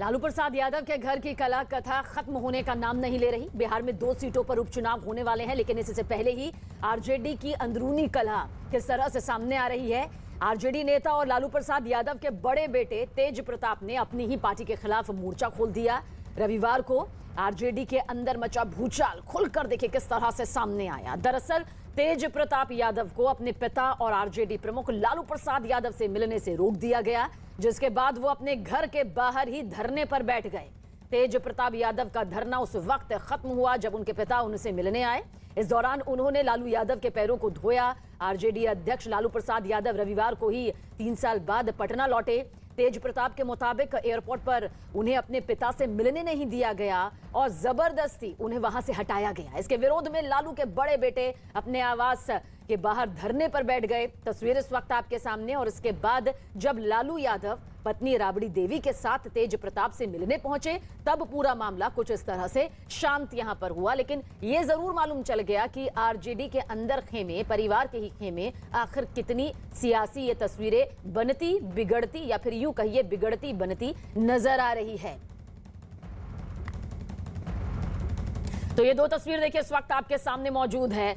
लालू प्रसाद यादव के घर की कला कथा खत्म होने का नाम नहीं ले रही। बिहार में 2 सीटों पर उपचुनाव होने वाले हैं, लेकिन इससे पहले ही आरजेडी की अंदरूनी कलह किस तरह से सामने आ रही है। आरजेडी नेता और लालू प्रसाद यादव के बड़े बेटे तेज प्रताप ने अपनी ही पार्टी के खिलाफ मोर्चा खोल दिया। रविवार को आरजेडी के अंदर मचा भूचाल खुलकर देखिए किस तरह से सामने आया। दरअसल तेज प्रताप यादव को अपने पिता और आरजेडी प्रमुख लालू प्रसाद यादव से मिलने से रोक दिया गया, जिसके बाद वो अपने घर के बाहर ही धरने पर बैठ गए। तेज प्रताप यादव का धरना उस वक्त खत्म हुआ जब उनके पिता उनसे मिलने आए। इस दौरान उन्होंने लालू यादव के पैरों को धोया। आरजेडी अध्यक्ष लालू प्रसाद यादव रविवार को ही 3 साल बाद पटना लौटे। तेज प्रताप के मुताबिक एयरपोर्ट पर उन्हें अपने पिता से मिलने नहीं दिया गया और जबरदस्ती उन्हें वहां से हटाया गया। इसके विरोध में लालू के बड़े बेटे अपने आवास के बाहर धरने पर बैठ गए। तस्वीर इस वक्त आपके सामने। और इसके बाद जब लालू यादव पत्नी राबड़ी देवी के साथ तेज प्रताप से मिलने पहुंचे, तब पूरा मामला कुछ इस तरह से शांत यहां पर हुआ। लेकिन यह जरूर मालूम चल गया कि आरजेडी के अंदर खेमे, परिवार के ही खेमे, आखिर कितनी सियासी ये तस्वीरें बनती बिगड़ती या फिर यूं कहिए बिगड़ती बनती नजर आ रही है। तो ये 2 तस्वीर देखिए इस वक्त आपके सामने मौजूद है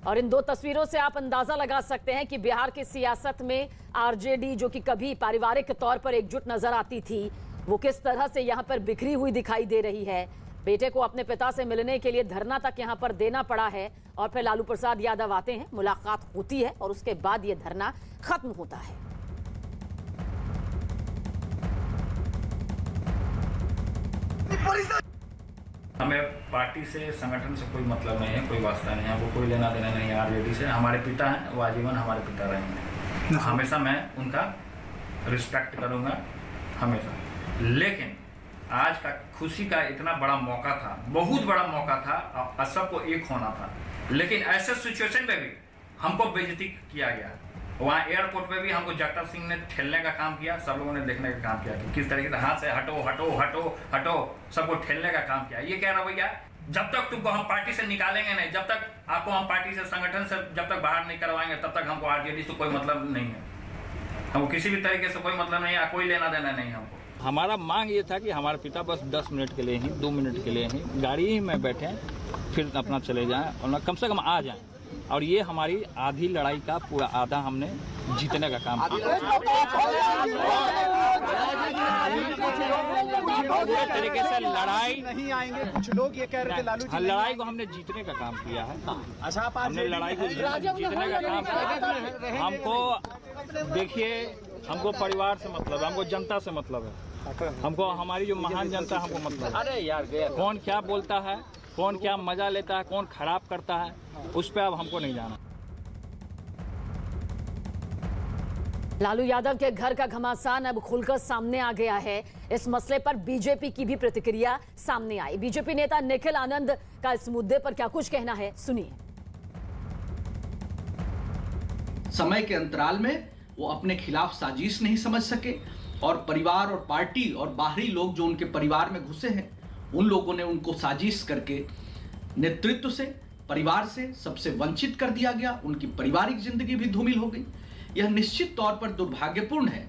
और इन 2 तस्वीरों से आप अंदाजा लगा सकते हैं कि बिहार की सियासत में आरजेडी, जो कि कभी पारिवारिक तौर पर एकजुट नजर आती थी, वो किस तरह से यहां पर बिखरी हुई दिखाई दे रही है। बेटे को अपने पिता से मिलने के लिए धरना तक यहां पर देना पड़ा है और फिर लालू प्रसाद यादव आते हैं, मुलाकात होती है और उसके बाद यह धरना खत्म होता है। हमें पार्टी से, संगठन से कोई मतलब नहीं है, कोई वास्ता नहीं है, हमको कोई लेना देना नहीं है आरजेडी से। हमारे पिता हैं, वो आजीवन हमारे पिता रहेंगे। हमेशा मैं उनका रिस्पेक्ट करूंगा हमेशा। लेकिन आज का खुशी का इतना बड़ा मौका था, बहुत बड़ा मौका था, अब सबको एक होना था। लेकिन ऐसे सिचुएशन में भी हमको बेइज्जती किया गया। वहाँ एयरपोर्ट पे भी हमको जगतार सिंह ने ठेलने का काम किया, सब लोगों ने देखने का काम किया कि किस तरीके से हाथ से हटो हटो हटो हटो, सबको ठेलने का काम किया। ये कह रहा भैया जब तक तुमको हम पार्टी से निकालेंगे नहीं, जब तक आपको हम पार्टी से, संगठन से जब तक बाहर नहीं करवाएंगे, तब तक हमको आरजेडी से कोई मतलब नहीं है। हमको किसी भी तरीके से कोई मतलब नहीं है, कोई लेना देना नहीं हमको। हमारा मांग ये था कि हमारे पिता बस 10 मिनट के लिए ही, 2 मिनट के लिए ही गाड़ी ही में बैठें, फिर अपना चले जाएं और कम से कम आ जाएं। और ये हमारी आधी लड़ाई का पूरा आधा हमने जीतने का काम किया। पूरे तरीके से लड़ाई नहीं आएंगे, कुछ लोग ये कह रहे थे लालू जी, लड़ाई को हमने जीतने का काम किया है। अच्छा, हमने लड़ाई को जीतने का काम किया। हमको देखिए, हमको परिवार से मतलब है, हमको जनता से मतलब है, हमको हमारी जो महान जनता हमको मतलब है। अरे यार, कौन क्या बोलता है, कौन क्या मजा लेता है, कौन खराब करता है, उस पर अब हमको नहीं जाना। लालू यादव के घर का घमासान अब खुलकर सामने आ गया है। इस मसले पर बीजेपी की भी प्रतिक्रिया सामने आई। बीजेपी नेता निखिल आनंद का इस मुद्दे पर क्या कुछ कहना है, सुनिए। समय के अंतराल में वो अपने खिलाफ साजिश नहीं समझ सके और परिवार और पार्टी और बाहरी लोग जो उनके परिवार में घुसे हैं, उन लोगों ने उनको साजिश करके नेतृत्व से, परिवार से सबसे वंचित कर दिया गया। उनकी पारिवारिक जिंदगी भी धूमिल हो गई। यह निश्चित तौर पर दुर्भाग्यपूर्ण है।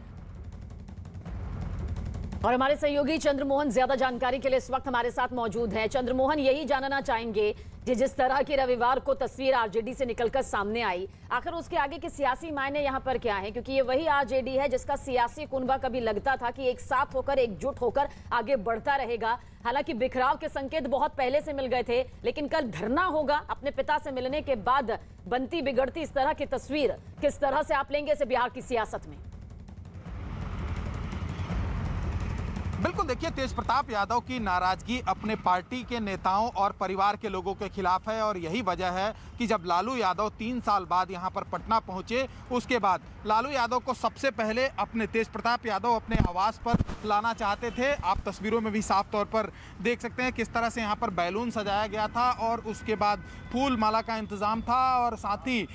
और हमारे सहयोगी चंद्रमोहन ज्यादा जानकारी के लिए इस वक्त हमारे साथ मौजूद हैं। चंद्रमोहन, यही जानना चाहेंगे कि जिस तरह की रविवार को तस्वीर आरजेडी से निकलकर सामने आई, आखिर उसके आगे के सियासी मायने यहाँ पर क्या है? क्योंकि ये वही आरजेडी है जिसका सियासी कुनबा कभी लगता था कि एक साथ होकर, एकजुट होकर आगे बढ़ता रहेगा। हालांकि बिखराव के संकेत बहुत पहले से मिल गए थे, लेकिन कल धरना होगा। अपने पिता से मिलने के बाद बनती बिगड़ती इस तरह की तस्वीर किस तरह से आप लेंगे इसे बिहार की सियासत में? बिल्कुल, देखिए, तेज प्रताप यादव की नाराजगी अपने पार्टी के नेताओं और परिवार के लोगों के खिलाफ है और यही वजह है कि जब लालू यादव 3 साल बाद यहां पर पटना पहुंचे, उसके बाद लालू यादव को सबसे पहले अपने, तेज प्रताप यादव अपने आवास पर लाना चाहते थे। आप तस्वीरों में भी साफ तौर पर देख सकते हैं किस तरह से यहां पर बैलून सजाया गया था और उसके बाद फूल माला का इंतजाम था और साथ ही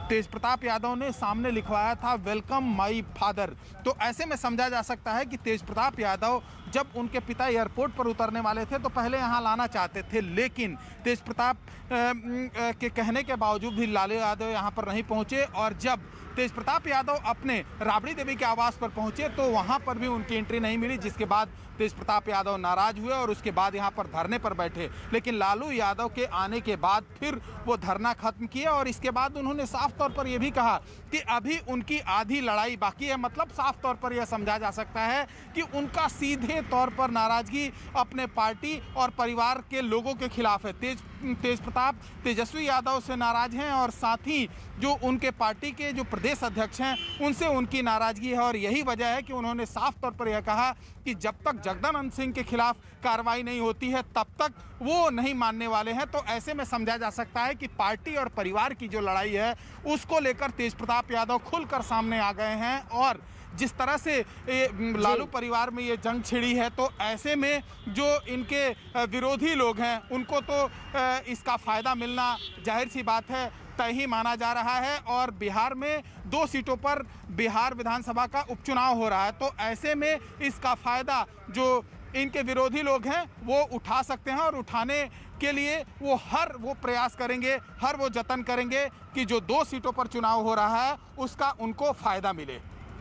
तेज प्रताप यादव ने सामने लिखवाया था वेलकम माई फादर। तो ऐसे में समझा जा सकता है कि तेज प्रताप यादव जब उनके पिता एयरपोर्ट पर उतरने वाले थे तो पहले यहां लाना चाहते थे, लेकिन तेज प्रताप के कहने के बावजूद भी लालू यादव यहां पर नहीं पहुंचे। और जब तेज प्रताप यादव अपने राबड़ी देवी के आवास पर पहुंचे तो वहां पर भी उनकी एंट्री नहीं मिली, जिसके बाद तेज प्रताप यादव नाराज हुए और उसके बाद यहां पर धरने पर बैठे। लेकिन लालू यादव के आने के बाद फिर वो धरना खत्म किया और इसके बाद उन्होंने साफ तौर पर यह भी कहा कि अभी उनकी आधी लड़ाई बाकी है। मतलब साफ तौर पर यह समझा जा सकता है कि उनका सीधे तौर पर नाराजगी अपने पार्टी और परिवार के लोगों के खिलाफ है। तेज प्रताप तेजस्वी यादव से नाराज हैं और साथ ही जो उनके पार्टी के जो प्रदेश अध्यक्ष हैं उनसे उनकी नाराजगी है और यही वजह है कि उन्होंने साफ तौर पर यह कहा कि जब तक जगदानंद सिंह के खिलाफ कार्रवाई नहीं होती है तब तक वो नहीं मानने वाले हैं। तो ऐसे में समझा जा सकता है कि पार्टी और परिवार की जो लड़ाई है उसको लेकर तेज प्रताप यादव खुलकर सामने आ गए हैं और जिस तरह से लालू परिवार में ये जंग छिड़ी है तो ऐसे में जो इनके विरोधी लोग हैं उनको तो इसका फायदा मिलना जाहिर सी बात है तय ही माना जा रहा है। और बिहार में 2 सीटों पर बिहार विधानसभा का उपचुनाव हो रहा है तो ऐसे में इसका फायदा जो इनके विरोधी लोग हैं वो उठा सकते हैं और उठाने के लिए वो प्रयास करेंगे, हर वो जतन करेंगे कि जो 2 सीटों पर चुनाव हो रहा है उसका उनको फायदा मिले।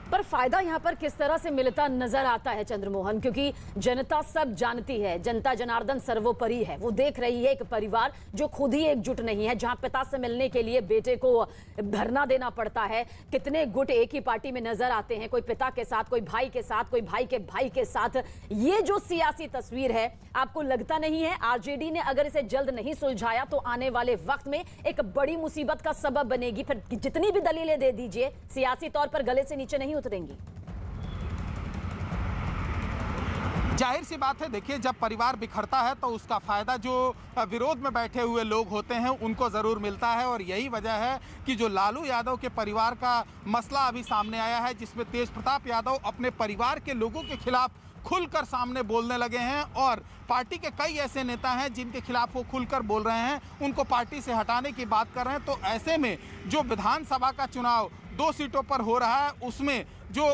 पर फायदा यहाँ पर किस तरह से मिलता नजर आता है चंद्रमोहन, क्योंकि जनता सब जानती है, जनता जनार्दन सर्वोपरि है। वो देख रही है एक परिवार जो खुद ही एकजुट नहीं है, जहां पिता से मिलने के लिए बेटे को धरना देना पड़ता है। कितने गुट एक ही पार्टी में नजर आते हैं, कोई पिता के साथ, कोई भाई के साथ, कोई भाई के साथ। ये जो सियासी तस्वीर है, आपको लगता नहीं है आरजेडी ने अगर इसे जल्द नहीं सुलझाया तो आने वाले वक्त में एक बड़ी मुसीबत का सबब बनेगी? फिर जितनी भी दलीलें दे दीजिए, सियासी तौर पर गले से नीचे नहीं उतरेंगी। जाहिर सी बात है, देखिए जब परिवार बिखरता है तो उसका फायदा जो विरोध में बैठे हुए लोग होते हैं उनको जरूर मिलता है और यही वजह है कि जो लालू यादव के परिवार का मसला अभी सामने आया है जिसमें तेज प्रताप यादव अपने परिवार के लोगों के खिलाफ खुलकर सामने बोलने लगे हैं और पार्टी के कई ऐसे नेता हैं जिनके खिलाफ वो खुलकर बोल रहे हैं, उनको पार्टी से हटाने की बात कर रहे हैं। तो ऐसे में जो विधानसभा का चुनाव 2 सीटों पर हो रहा है उसमें जो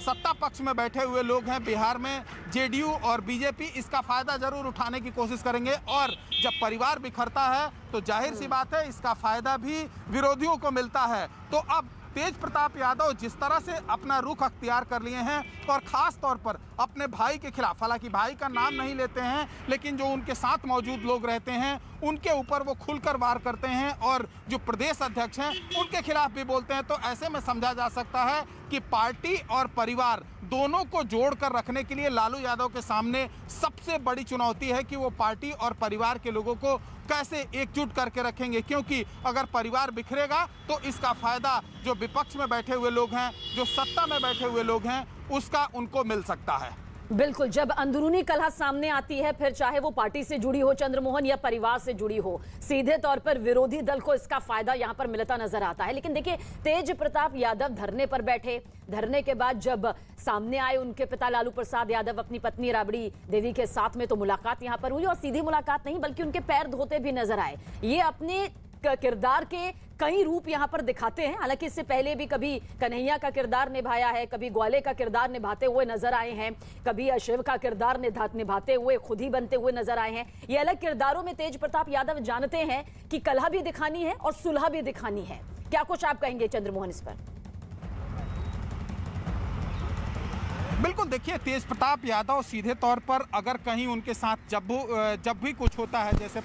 सत्ता पक्ष में बैठे हुए लोग हैं बिहार में जेडीयू और बीजेपी इसका फायदा जरूर उठाने की कोशिश करेंगे और जब परिवार बिखरता है तो जाहिर सी बात है इसका फायदा भी विरोधियों को मिलता है। तो अब तेज प्रताप यादव जिस तरह से अपना रुख अख्तियार कर लिए हैं और ख़ास तौर पर अपने भाई के खिलाफ, हालांकि भाई का नाम नहीं लेते हैं लेकिन जो उनके साथ मौजूद लोग रहते हैं उनके ऊपर वो खुलकर वार करते हैं और जो प्रदेश अध्यक्ष हैं उनके खिलाफ भी बोलते हैं। तो ऐसे में समझा जा सकता है कि पार्टी और परिवार दोनों को जोड़कर रखने के लिए लालू यादव के सामने सबसे बड़ी चुनौती है कि वो पार्टी और परिवार के लोगों को कैसे एकजुट करके रखेंगे, क्योंकि अगर परिवार बिखरेगा तो इसका फायदा जो विपक्ष में बैठे हुए लोग हैं, जो सत्ता में बैठे हुए लोग हैं, उसका उनको मिल सकता है। बिल्कुल, जब अंदरूनी कलह सामने आती है फिर चाहे वो पार्टी से जुड़ी हो चंद्रमोहन या परिवार से जुड़ी हो, सीधे तौर पर विरोधी दल को इसका फायदा यहां पर मिलता नजर आता है। लेकिन देखिए तेज प्रताप यादव धरने पर बैठे, धरने के बाद जब सामने आए उनके पिता लालू प्रसाद यादव अपनी पत्नी राबड़ी देवी के साथ में तो मुलाकात यहां पर हुई और सीधी मुलाकात नहीं बल्कि उनके पैर धोते भी नजर आए। ये अपने किरदार के कई रूप यहां पर दिखाते हैं। हालांकि इससे पहले भी कभी कन्हैया का किरदार निभाया है, कभी ग्वाले का किरदार निभाते हुए नजर आए हैं, कभी शिव का किरदार निभाते हुए खुद ही बनते हुए नजर आए हैं। ये अलग किरदारों में तेज प्रताप यादव जानते हैं कि कलह भी दिखानी है और सुलह भी दिखानी है। क्या कुछ आप कहेंगे चंद्रमोहन इस पर? बिल्कुल, देखिए तेज प्रताप यादव सीधे तौर पर अगर कहीं उनके साथ जब भी कुछ होता है, जैसे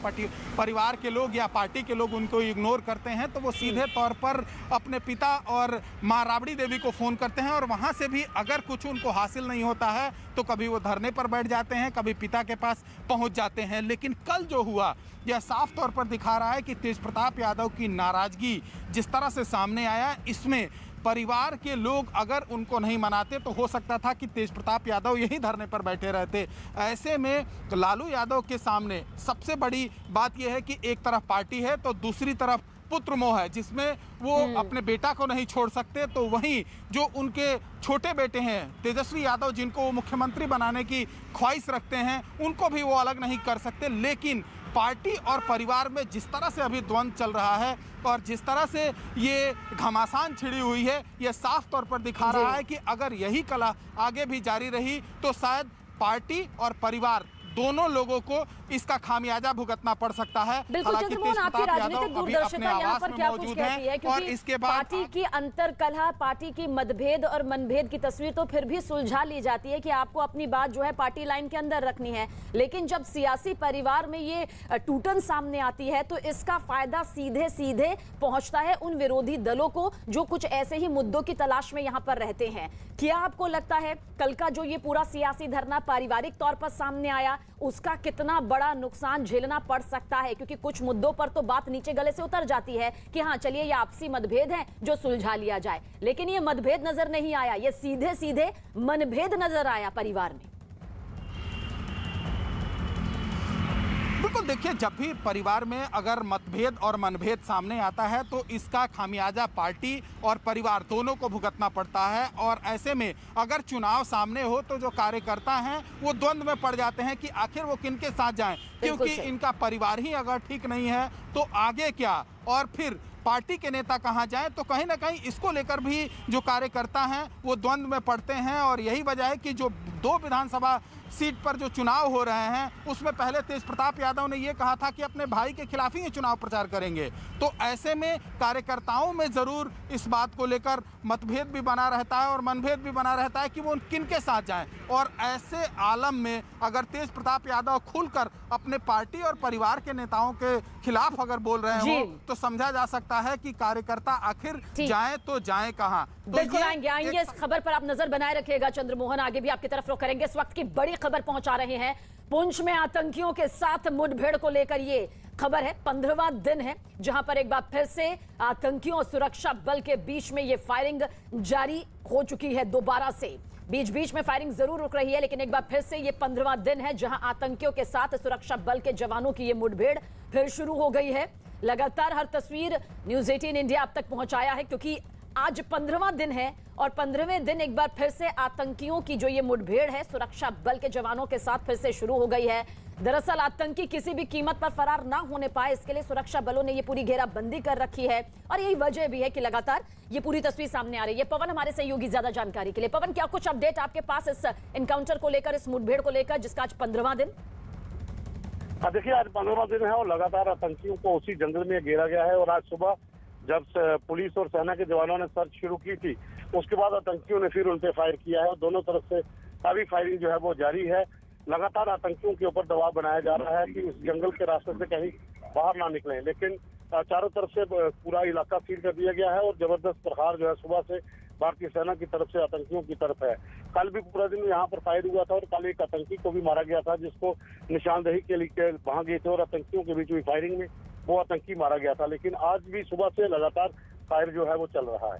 परिवार के लोग या पार्टी के लोग उनको इग्नोर करते हैं तो वो सीधे तौर पर अपने पिता और माँ राबड़ी देवी को फ़ोन करते हैं और वहाँ से भी अगर कुछ उनको हासिल नहीं होता है तो कभी वो धरने पर बैठ जाते हैं, कभी पिता के पास पहुँच जाते हैं। लेकिन कल जो हुआ यह साफ तौर पर दिखा रहा है कि तेज प्रताप यादव की नाराज़गी जिस तरह से सामने आया, इसमें परिवार के लोग अगर उनको नहीं मनाते तो हो सकता था कि तेज प्रताप यादव यही धरने पर बैठे रहते। ऐसे में लालू यादव के सामने सबसे बड़ी बात यह है कि एक तरफ पार्टी है तो दूसरी तरफ पुत्र मोह है, जिसमें वो अपने बेटा को नहीं छोड़ सकते। तो वहीं जो उनके छोटे बेटे हैं तेजस्वी यादव, जिनको वो मुख्यमंत्री बनाने की ख्वाहिश रखते हैं, उनको भी वो अलग नहीं कर सकते। लेकिन पार्टी और परिवार में जिस तरह से अभी द्वंद्व चल रहा है और जिस तरह से ये घमासान छिड़ी हुई है, ये साफ तौर पर दिखा रहा है कि अगर यही कला आगे भी जारी रही तो शायद पार्टी और परिवार दोनों लोगों को इसका खामियाजा भुगतना पड़ सकता है। बिल्कुल हालांकि चंद्रमोहन, आपकी तेज प्रताप राजनीतिक यादव अभी दूरदर्शिता अपने यहाँ आवास पर में क्या कुछ मौजूद कहती है, हैं और क्योंकि इसके बाद पार्टी की अंतर कलह, पार्टी की मतभेद और मनभेद की तस्वीर तो फिर भी सुलझा ली जाती है कि आपको अपनी बात जो है पार्टी लाइन के अंदर रखनी है, लेकिन जब सियासी परिवार में ये टूटन सामने आती है तो इसका फायदा सीधे सीधे पहुंचता है उन विरोधी दलों को जो कुछ ऐसे ही मुद्दों की तलाश में यहां पर रहते हैं। क्या आपको लगता है कल का जो ये पूरा सियासी धरना पारिवारिक तौर पर सामने आया, उसका कितना बड़ा नुकसान झेलना पड़ सकता है? क्योंकि कुछ मुद्दों पर तो बात नीचे गले से उतर जाती है कि हाँ चलिए ये आपसी मतभेद है जो सुलझा लिया जाए, लेकिन ये मतभेद नजर नहीं आया, ये सीधे सीधे मनभेद नजर आया परिवार में। बिल्कुल, देखिए जब भी परिवार में अगर मतभेद और मनभेद सामने आता है तो इसका खामियाजा पार्टी और परिवार दोनों को भुगतना पड़ता है। और ऐसे में अगर चुनाव सामने हो तो जो कार्यकर्ता हैं वो द्वंद्व में पड़ जाते हैं कि आखिर वो किनके साथ जाएं, क्योंकि इनका परिवार ही अगर ठीक नहीं है तो आगे क्या, और फिर पार्टी के नेता कहां जाएं, तो कहीं ना कहीं इसको लेकर भी जो कार्यकर्ता हैं वो द्वंद्व में पड़ते हैं। और यही वजह है कि जो 2 विधानसभा सीट पर जो चुनाव हो रहे हैं उसमें पहले तेज प्रताप यादव ने ये कहा था कि अपने भाई के खिलाफ ही ये चुनाव प्रचार करेंगे। तो ऐसे में कार्यकर्ताओं में जरूर इस बात को लेकर मतभेद भी बना रहता है और मनभेद भी बना रहता है कि वो किनके साथ जाएं। और ऐसे आलम में अगर तेज प्रताप यादव खुलकर अपने पार्टी और परिवार के नेताओं के खिलाफ अगर बोल रहे हो तो समझा जा सकता है कि कार्यकर्ता आखिर जाएं तो जाएं कहां। बिल्कुल आएंगे इस खबर पर आप नजर बनाए रखिएगा चंद्रमोहन, आगे भी आपकी तरफ रुख करेंगे। इस वक्त की बड़ी खबर पहुंचा रहे हैं, पुंछ में आतंकियों के साथ मुठभेड़ को लेकर ये खबर है। 15वां दिन है जहां पर एक बार फिर से आतंकियों और सुरक्षा बल के बीच में ये फायरिंग जारी हो चुकी है दोबारा से। बीच बीच में फायरिंग जरूर रुक रही है, लेकिन एक बार फिर से ये 15वां दिन है जहां आतंकियों के साथ सुरक्षा बल के जवानों की ये मुठभेड़ फिर शुरू हो गई है। लगातार हर तस्वीर न्यूज़ 18 इंडिया अब तक पहुंचाया है, क्योंकि आज 15वां दिन है और 15वें दिन एक बार फिर से आतंकियों की जो ये मुठभेड़ है सुरक्षा बल के जवानों के साथ फिर से शुरू हो गई है। दरअसल आतंकी किसी भी कीमत पर फरार ना होने पाए, इसके लिए सुरक्षा बलों ने ये पूरी घेराबंदी कर रखी है और यही वजह भी है कि लगातार ये पूरी तस्वीर सामने आ रही है। पवन हमारे सहयोगी ज्यादा जानकारी के लिए। पवन, क्या कुछ अपडेट आपके पास इस एनकाउंटर को लेकर, इस मुठभेड़ को लेकर जिसका आज 15वां दिन? देखिए आज 15वां दिन है और लगातार आतंकियों को उसी जंगल में घेरा गया है। और आज सुबह जब पुलिस और सेना के जवानों ने सर्च शुरू की थी उसके बाद आतंकियों ने फिर उन पे फायर किया है और दोनों तरफ से काफी फायरिंग जो है वो जारी है। लगातार आतंकियों के ऊपर दबाव बनाया जा रहा है कि उस जंगल के रास्ते से कहीं बाहर ना निकलें, लेकिन चारों तरफ से पूरा इलाका सील कर दिया गया है और जबरदस्त प्रहार जो है सुबह से भारतीय सेना की तरफ से आतंकियों की तरफ है। कल भी पूरा दिन यहाँ पर फायर हुआ था और कल एक आतंकी को भी मारा गया था जिसको निशानदेही के लिए वहां गए थे और आतंकियों के बीच हुई फायरिंग में वो आतंकी मारा गया था। लेकिन आज भी सुबह से लगातार फायर जो है वो चल रहा है।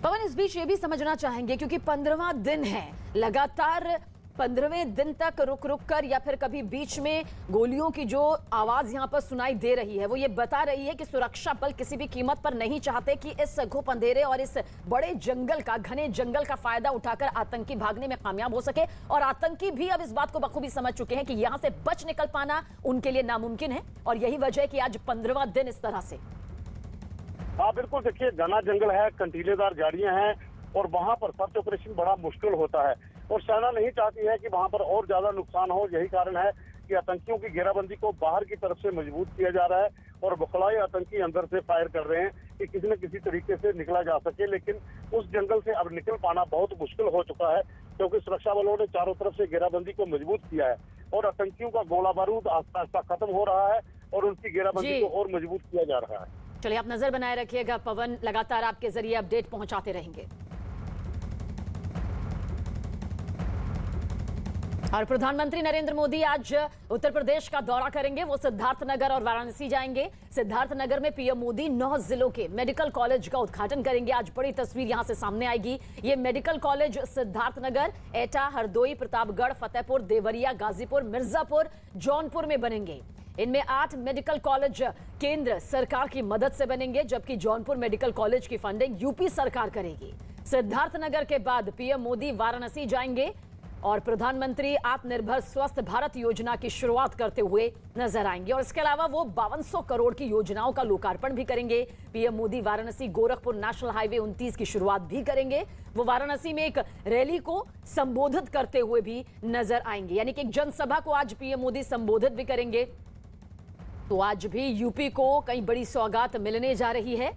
पवन, इस बीच ये भी समझना चाहेंगे क्योंकि 15वां दिन है, लगातार 15वें दिन तक रुक रुक कर या फिर कभी बीच में गोलियों की जो आवाज यहां पर सुनाई दे रही है वो ये बता रही है कि सुरक्षा बल किसी भी कीमत पर नहीं चाहते कि इस घुप अंधेरे और इस बड़े जंगल का, घने जंगल का फायदा उठाकर आतंकी भागने में कामयाब हो सके। और आतंकी भी अब इस बात को बखूबी समझ चुके हैं कि यहां से बच निकल पाना उनके लिए नामुमकिन है और यही वजह है कि आज 15वां दिन इस तरह से। हाँ बिल्कुल, देखिए घना जंगल है, कंटीलेदार झाड़ियां हैं और वहां पर सर्च ऑपरेशन बड़ा मुश्किल होता है और सेना नहीं चाहती है कि वहां पर और ज्यादा नुकसान हो। यही कारण है कि आतंकियों की घेराबंदी को बाहर की तरफ से मजबूत किया जा रहा है और बखलाए आतंकी अंदर से फायर कर रहे हैं कि किसी न किसी तरीके से निकला जा सके। लेकिन उस जंगल से अब निकल पाना बहुत मुश्किल हो चुका है क्योंकि सुरक्षा बलों ने चारों तरफ से घेराबंदी को मजबूत किया है और आतंकियों का गोला बारूद आस्ता आस्ता खत्म हो रहा है और उनकी घेराबंदी को और मजबूत किया जा रहा है। चलिए आप नजर बनाए रखिएगा पवन, लगातार आपके जरिए अपडेट पहुंचाते रहेंगे। और प्रधानमंत्री नरेंद्र मोदी आज उत्तर प्रदेश का दौरा करेंगे। वो सिद्धार्थनगर और वाराणसी जाएंगे। सिद्धार्थनगर में पीएम मोदी 9 जिलों के मेडिकल कॉलेज का उद्घाटन करेंगे। आज बड़ी तस्वीर यहां से सामने आएगी। ये मेडिकल कॉलेज सिद्धार्थनगर, एटा, हरदोई, प्रतापगढ़, फतेहपुर, देवरिया, गाजीपुर, मिर्जापुर, जौनपुर में बनेंगे। इनमें 8 मेडिकल कॉलेज केंद्र सरकार की मदद से बनेंगे, जबकि जौनपुर मेडिकल कॉलेज की फंडिंग यूपी सरकार करेगी। सिद्धार्थनगर के बाद पीएम मोदी वाराणसी जाएंगे। और प्रधानमंत्री आत्मनिर्भर स्वस्थ भारत योजना की शुरुआत करते हुए नजर आएंगे। और इसके अलावा वो 5200 करोड़ की योजनाओं का लोकार्पण भी करेंगे। PM Modi Varanasi Gorakhpur national highway 29 की शुरुआत भी करेंगे। वो वाराणसी में एक रैली को संबोधित करते हुए भी नजर आएंगे, यानी कि एक जनसभा को आज पीएम मोदी संबोधित भी करेंगे। तो आज भी यूपी को कई बड़ी सौगात मिलने जा रही है।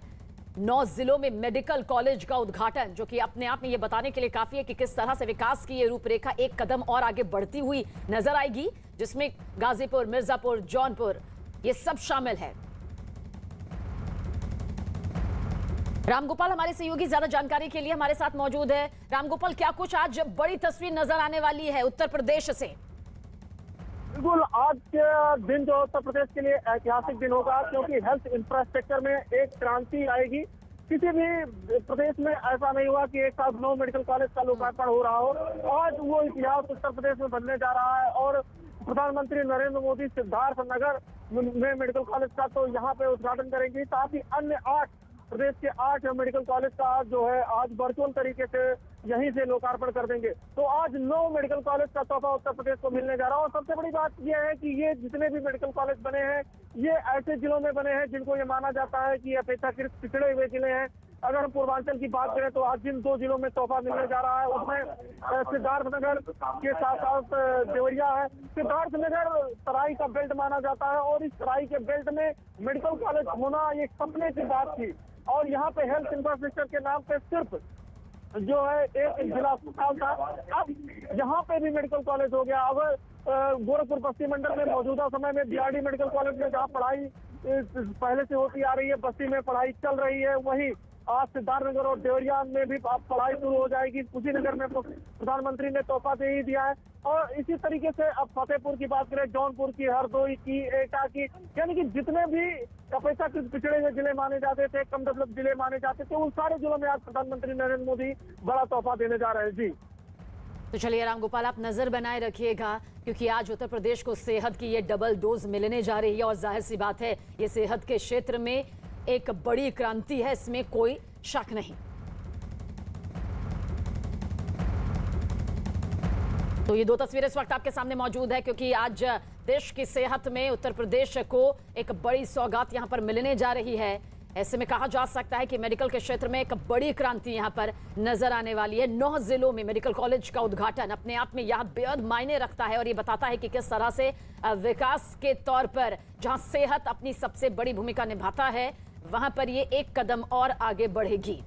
9 जिलों में मेडिकल कॉलेज का उद्घाटन, जो कि अपने आप में ये बताने के लिए काफी है कि किस तरह से विकास की ये रूपरेखा एक कदम और आगे बढ़ती हुई नजर आएगी, जिसमें गाजीपुर, मिर्जापुर, जौनपुर ये सब शामिल है। रामगोपाल हमारे सहयोगी ज्यादा जानकारी के लिए हमारे साथ मौजूद है। रामगोपाल, क्या कुछ आज बड़ी तस्वीर नजर आने वाली है उत्तर प्रदेश से? बिल्कुल, आज के दिन जो उत्तर प्रदेश के लिए ऐतिहासिक दिन होगा, क्योंकि हेल्थ इंफ्रास्ट्रक्चर में एक क्रांति आएगी। किसी भी प्रदेश में ऐसा नहीं हुआ कि एक साथ 9 मेडिकल कॉलेज का लोकार्पण हो रहा हो। आज वो इतिहास उत्तर प्रदेश में बनने जा रहा है और प्रधानमंत्री नरेंद्र मोदी सिद्धार्थ नगर में मेडिकल कॉलेज का तो यहाँ पे उद्घाटन करेंगे। साथ ही अन्य 8 प्रदेश के 8 मेडिकल कॉलेज का जो है आज वर्चुअल तरीके से यहीं से लोकार्पण कर देंगे। तो आज 9 मेडिकल कॉलेज का तोहफा उत्तर प्रदेश को मिलने जा रहा है। और सबसे बड़ी बात यह है कि ये जितने भी मेडिकल कॉलेज बने हैं, ये ऐसे जिलों में बने हैं जिनको ये माना जाता है कि अपेक्षाकृत पिछड़े हुए जिले हैं। अगर हम पूर्वांचल की बात करें तो आज जिन 2 जिलों में तोहफा मिलने जा रहा है, उसमें सिद्धार्थनगर के साथ साथ देवरिया है। सिद्धार्थनगर तराई का बेल्ट माना जाता है और इस तराई के बेल्ट में मेडिकल कॉलेज होना एक सपने की बात थी। और यहाँ पे हेल्थ इंफ्रास्ट्रक्चर के नाम पे सिर्फ जो है एक जिला अस्पताल था, अब यहाँ पे भी मेडिकल कॉलेज हो गया। अगर गोरखपुर पश्चिम मंडल में मौजूदा समय में बीआरडी मेडिकल कॉलेज में जहाँ पढ़ाई पहले से होती आ रही है, बस्ती में पढ़ाई चल रही है, वहीं आज सिद्धार्थनगर और देवरिया में भी अब पढ़ाई शुरू हो जाएगी। कुशीनगर में प्रधानमंत्री ने तोहफा दे ही दिया है। और इसी तरीके से अब फतेहपुर की बात करें, जौनपुर की, हरदोई की, एटा की, यानी कि जितने भी अपेक्षाकृत पिछड़े हुए जिले माने जाते थे, कम डेवलप जिले माने जाते थे, उन सारे जिलों में आज प्रधानमंत्री नरेंद्र मोदी बड़ा तोहफा देने जा रहे हैं। जी तो चलिए रामगोपाल, आप नजर बनाए रखिएगा, क्योंकि आज उत्तर प्रदेश को सेहत की ये डबल डोज मिलने जा रही है। और जाहिर सी बात है, ये सेहत के क्षेत्र में एक बड़ी क्रांति है, इसमें कोई शक नहीं। तो ये 2 तस्वीरें इस वक्त आपके सामने मौजूद है, क्योंकि आज देश की सेहत में उत्तर प्रदेश को एक बड़ी सौगात यहां पर मिलने जा रही है। ऐसे में कहा जा सकता है कि मेडिकल के क्षेत्र में एक बड़ी क्रांति यहां पर नजर आने वाली है। 9 जिलों में मेडिकल कॉलेज का उद्घाटन अपने आप में यहां बेहद मायने रखता है और ये बताता है कि किस तरह से विकास के तौर पर जहां सेहत अपनी सबसे बड़ी भूमिका निभाता है, वहां पर ये एक कदम और आगे बढ़ेगी।